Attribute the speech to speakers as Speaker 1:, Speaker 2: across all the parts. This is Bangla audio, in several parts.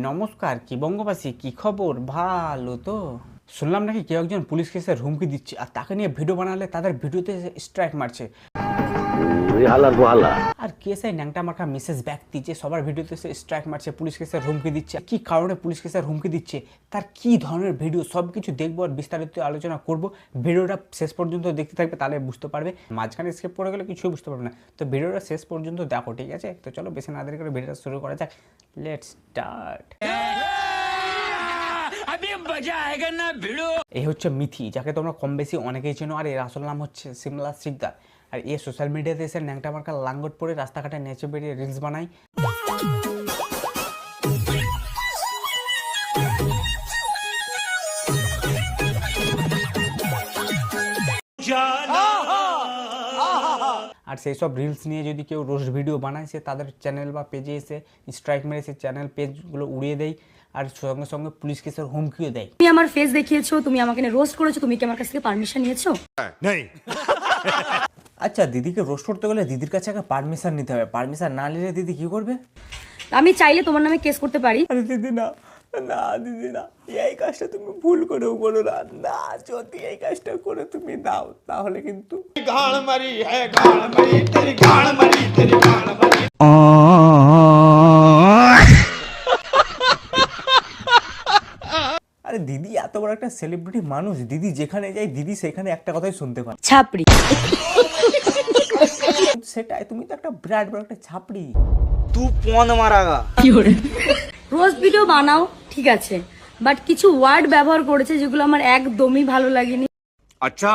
Speaker 1: নমস্কার, কি বঙ্গবাসী, কি খবর? ভালো তো? শুনলাম নাকি কেউ একজন পুলিশ কেসের হুমকি দিচ্ছে, আর তাকে নিয়ে ভিডিও বানালে তাদের ভিডিওতে স্ট্রাইক মারছে। আর কেসে ন্যাংটা মার্কা মিসেস ব্যক্তি যে সবার ভিডিওতে স্ট্রাইক মারছে, পুলিশ কেসের হুমকি দিচ্ছে, কি কারণে পুলিশ কেসের হুমকি দিচ্ছে, তার কি ধরনের ভিডিও, সব কিছু দেখবো আর বিস্তারিত আলোচনা করব। ভিডিওটা শেষ পর্যন্ত দেখতে থাকবে, তাহলে বুঝতে পারবে। মাঝখানে স্কিপ করে গেলে কিছুই বুঝতে পারবে না। তো ভিডিওটা শেষ পর্যন্ত দেখো, ঠিক আছে? তো চলো বেশি না দেরি করে ভিডিওটা শুরু করা যাক। Let's start. এই হচ্ছে মিথি, যাকে তোমরা কম বেশি অনেকেই চেনো, আর এর আসল নাম হচ্ছে সিমলা শিকদার। আর এ সোশ্যাল মিডিয়াতে এসে ন্যাংটা মার্কা লাঙ্গট পরে রাস্তাঘাটে নেচে বেরিয়ে রিলস বানায়। আর সেই সব রিলস নিয়ে যদি কেউ রোস্ট ভিডিও বানায়, সে তাদের চ্যানেল বা পেজে এসে স্ট্রাইক মেরে সে চ্যানেল পেজগুলো উড়িয়ে দেয়, আর সঙ্গে সঙ্গে পুলিশ কেসের হুমকিও দেয়।
Speaker 2: তুমি আমার ফেস দেখিয়েছো, তুমি আমাকে রোস্ট করেছো, তুমি কি আমার কাছ থেকে পারমিশন নিয়েছো?
Speaker 1: আচ্ছা, দিদিকে রোস্ট করতে গেলে দিদির কাছে আগে পারমিশন নিতে হবে। পারমিশন না নিলে দিদি কি করবে?
Speaker 2: আমি চাইলে তোমার নামে কেস করতে পারি।
Speaker 1: আরে দিদি না, না দিদি না, এই কাজটা তুমি ভুল করেও করো না। না, যদি এই কাজটা করে তুমি দাও তাহলে কিন্তু আরে দিদি এত বড় একটা সেলিব্রিটি মানুষ, দিদি যেখানে যায় দিদি সেখানে একটা কথাই শুনতে পান,
Speaker 2: ছাপড়ি।
Speaker 1: সেটাই, তুমি তো একটা বিরাট বড় একটা ছাপড়ি।
Speaker 3: तू कौन मारागा?
Speaker 2: রোস্ট ভিডিও বানাও ঠিক আছে, বাট কিছু ওয়ার্ড ব্যবহার করেছে যেগুলো আমার একদমই ভালো লাগেনি।
Speaker 3: अच्छा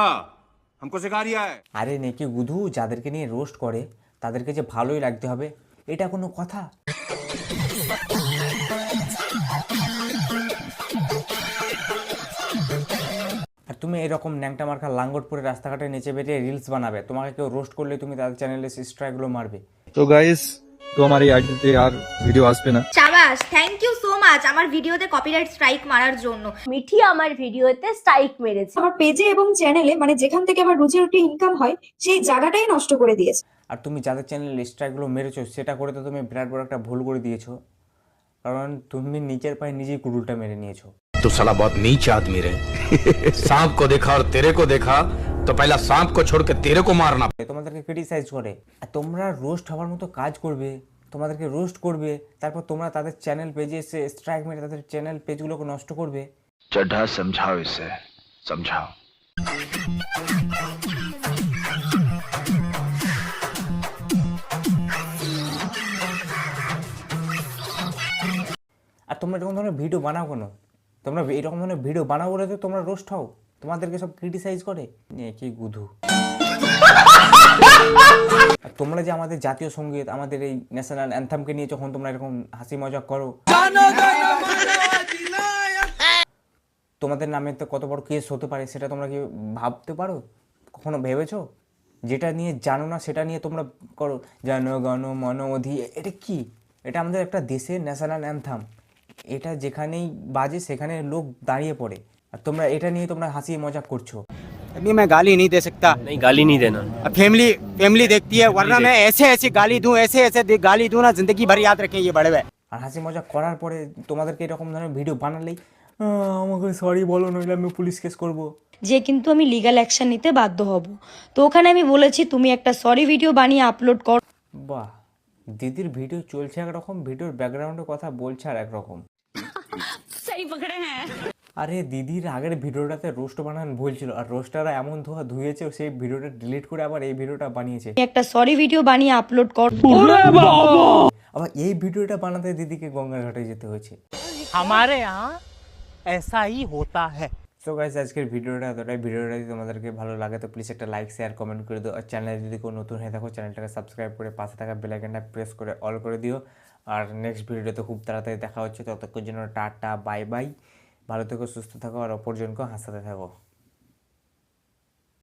Speaker 3: हमको सिखा रिया है।
Speaker 1: আরে নেকি গুধু, যাদেরকে নিয়ে রোস্ট করে তাদেরকে যে ভালোই লাগতে হবে, এটা কোনো কথা? আর তুমি এরকম ন্যাংটা মার্কা লাঙ্গট পরে রাস্তাঘাটে নেচে বেরিয়ে রিলস বানাবে, তোমাকে কেউ রোস্ট করলে তুমি তাদের চ্যানেলে স্ট্রাইকগুলো মারবে।
Speaker 4: तो गाइस तो हमारी आईडी पे यार वीडियो आज पे ना
Speaker 5: শাবাশ, থ্যাংক ইউ সো মাচ আমার ভিডিওতে কপিরাইট স্ট্রাইক মারার জন্য।
Speaker 6: মিঠি আমার ভিডিওতে স্ট্রাইক মেরেছে।
Speaker 7: আমার পেজে এবং চ্যানেলে মানে যেখান থেকে আমার রুজি রুটি ইনকাম হয় সেই জায়গাটাই নষ্ট করে দিয়েছে।
Speaker 1: আর তুমি যাদের চ্যানেলে স্ট্রাইকগুলো মেরেছো, সেটা করে তো তুমি বিরাট বড় একটা ভুল করে দিয়েছো, কারণ তুমি নিচের পায়ে নিজেই কুড়ুলটা মেরে নিয়েছো।
Speaker 8: तो साला बहुत नीच आदमी रे। सांप को देखा और तेरे को देखा तो पहला सांप को छोड़ के तेरे को मारना।
Speaker 1: তোমাদেরকে ক্রিটিসাইজ করে, আর তোমরা রোস্ট হওয়ার মতো কাজ করবে, তোমাদেরকে রোস্ট করবে, তারপর তোমরা তাদের চ্যানেল পেজে এসে স্ট্রাইক মেরে তাদের চ্যানেল পেজগুলোকে নষ্ট করবে।
Speaker 8: चड्ढा समझाओ इसे, समझाओ।
Speaker 1: আর তোমরা এরকম ধরনের ভিডিও বানাও কেন? তোমরা এরকম ধরনের ভিডিও বানাও বলে তো তোমরা রোস্ট হও, তোমাদেরকে সব ক্রিটিসাইজ করে। কি গুধু! আর তোমরা যে আমাদের জাতীয় সঙ্গীত, আমাদের এই ন্যাশনাল অ্যান্থামকে নিয়ে যখন তোমরা এরকম হাসি মজা করো, তোমাদের নামে তো কত বড় কেস হতে পারে সেটা তোমরা কি ভাবতে পারো? কখনো ভেবেছো? যেটা নিয়ে জানো না সেটা নিয়ে তোমরা করো, জনগণ মন অধি। এটা কি? এটা আমাদের একটা দেশের ন্যাশনাল অ্যান্থাম, এটা যেখানেই বাজে সেখানে লোক দাঁড়িয়ে পড়ে, আর তোমরা এটা নিয়ে তোমরা হাসি মজা করছো।
Speaker 3: अभी मैं गाली नहीं दे सकता।
Speaker 9: नहीं, गाली नहीं देना।
Speaker 3: अब फैमिली देखती है, वरना मैं ऐसे गाली दूं, ऐसे गाली दूं ना, जिंदगी भर याद रखें ये बड़े हुए।
Speaker 1: আর হাসি মজা করার পরে তোমাদেরকে এরকম ধরনের ভিডিও বানালেই আমাকে সরি বলো, নইলে আমি পুলিশ কেস করবো।
Speaker 2: যে কিন্তু আমি লিগ্যাল অ্যাকশন নিতে বাধ্য হব। তো ওখানে আমি বলেছি তুমি একটা সরি ভিডিও বানিয়ে আপলোড কর।
Speaker 1: বাহ, দিদির ভিডিও চলছে একরকম, ভিডিওর ব্যাকগ্রাউন্ডে কথা বলছে আর একরকম। আরে দিদির আগের ভিডিওটাতে রোস্ট বানান ভুল ছিল, আর রোস্টাররা এমন ধুয়েছে সেই ভিডিওটা ডিলিট করে আবার এই ভিডিওটা বানিয়েছে।
Speaker 2: একটা সরি ভিডিও বানিয়ে আপলোড কর।
Speaker 1: আবার এই ভিডিওটা বানাতে দিদিকে গঙ্গার ঘাটে যেতে হয়েছে।
Speaker 3: हमारे यहाँ ऐसा ही होता है।
Speaker 1: সো গাইস, আজকের ভিডিওটা এতটাই। ভিডিওটা যদি তোমাদেরকে ভালো লাগে তো প্লিজ একটা লাইক, শেয়ার, কমেন্ট করে দিও। আর চ্যানেলে যদি কেউ নতুন হয়ে থাকো, চ্যানেলটাকে সাবস্ক্রাইব করে পাশে থাকা বেল আইকনটা প্রেস করে অল করে দিও। আর নেক্সট ভিডিওতে খুব তাড়াতাড়ি দেখা হচ্ছে, ততক্ষণ জন্য টাটা, বাই বাই। ভালো থেকো, সুস্থ থাকো, আর অপরজনকেও হাসাতে থাকো।